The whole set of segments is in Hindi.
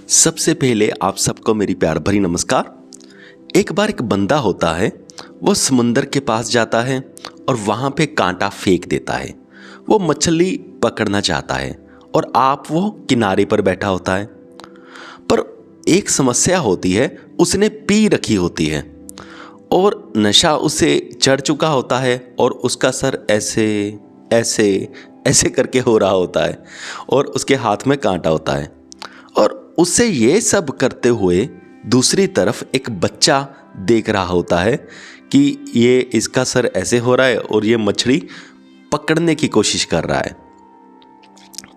सबसे पहले आप सबको मेरी प्यार भरी नमस्कार। एक बार एक बंदा होता है, वो समुंदर के पास जाता है और वहाँ पे कांटा फेंक देता है। वो मछली पकड़ना चाहता है और वो किनारे पर बैठा होता है। पर एक समस्या होती है, उसने पी रखी होती है और नशा उसे चढ़ चुका होता है और उसका सर ऐसे ऐसे ऐसे करके हो रहा होता है और उसके हाथ में कांटा होता है। और उसे ये सब करते हुए दूसरी तरफ एक बच्चा देख रहा होता है कि ये इसका सर ऐसे हो रहा है और ये मछली पकड़ने की कोशिश कर रहा है।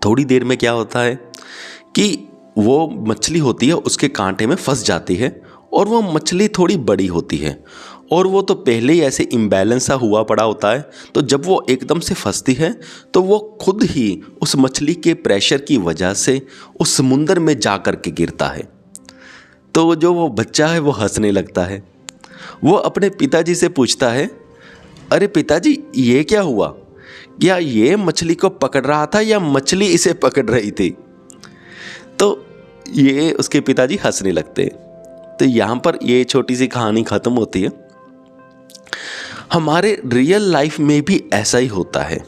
थोड़ी देर में क्या होता है कि वो मछली होती है उसके कांटे में फंस जाती है और वो मछली थोड़ी बड़ी होती है और वो तो पहले ही ऐसे इम्बैलेंस सा हुआ पड़ा होता है। तो जब वो एकदम से फंसती है तो वो खुद ही उस मछली के प्रेशर की वजह से उस समुंदर में जा कर के गिरता है। तो जो वो बच्चा है वो हंसने लगता है। वो अपने पिताजी से पूछता है, अरे पिताजी ये क्या हुआ? क्या ये मछली को पकड़ रहा था या मछली इसे पकड़ रही थी? तो ये उसके पिताजी हंसने लगते हैं। तो यहाँ पर ये छोटी सी कहानी ख़त्म होती है। हमारे रियल लाइफ में भी ऐसा ही होता है।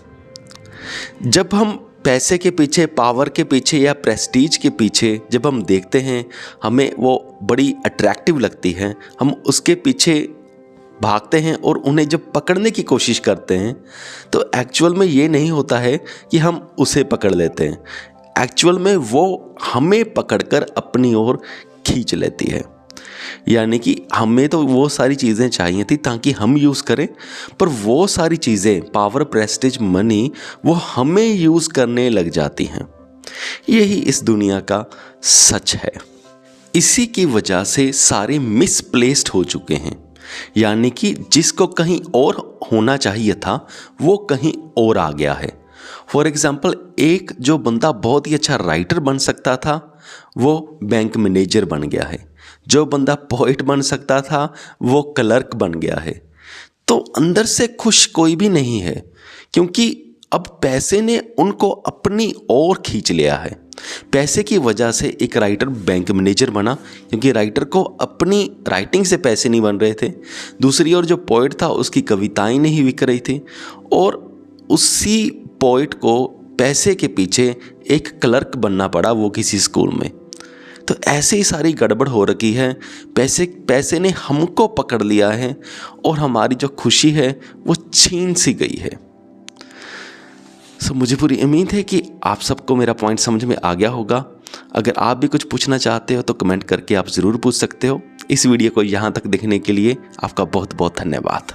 जब हम पैसे के पीछे, पावर के पीछे या प्रेस्टीज के पीछे जब हम देखते हैं, हमें वो बड़ी अट्रैक्टिव लगती है, हम उसके पीछे भागते हैं और उन्हें जब पकड़ने की कोशिश करते हैं तो एक्चुअल में ये नहीं होता है कि हम उसे पकड़ लेते हैं। एक्चुअल में वो हमें पकड़कर अपनी ओर खींच लेती है। यानी कि हमें तो वो सारी चीज़ें चाहिए थी ताकि हम यूज़ करें, पर वो सारी चीज़ें, पावर, प्रेस्टीज, मनी, वो हमें यूज़ करने लग जाती हैं। यही इस दुनिया का सच है। इसी की वजह से सारे मिसप्लेस्ड हो चुके हैं। यानी कि जिसको कहीं और होना चाहिए था वो कहीं और आ गया है। फॉर एग्जाम्पल, एक जो बंदा बहुत ही अच्छा राइटर बन सकता था वो बैंक मैनेजर बन गया है। जो बंदा पोइट बन सकता था वो क्लर्क बन गया है। तो अंदर से खुश कोई भी नहीं है, क्योंकि अब पैसे ने उनको अपनी ओर खींच लिया है। पैसे की वजह से एक राइटर बैंक मैनेजर बना, क्योंकि राइटर को अपनी राइटिंग से पैसे नहीं बन रहे थे। दूसरी ओर जो पोइट था उसकी कविताएं नहीं बिक रही थी और उसी पोइट को पैसे के पीछे एक क्लर्क बनना पड़ा, वो किसी स्कूल में। तो ऐसे ही सारी गड़बड़ हो रखी है। पैसे ने हमको पकड़ लिया है और हमारी जो खुशी है वो छीन सी गई है। मुझे पूरी उम्मीद है कि आप सबको मेरा पॉइंट समझ में आ गया होगा। अगर आप भी कुछ पूछना चाहते हो तो कमेंट करके आप ज़रूर पूछ सकते हो। इस वीडियो को यहाँ तक देखने के लिए आपका बहुत बहुत धन्यवाद।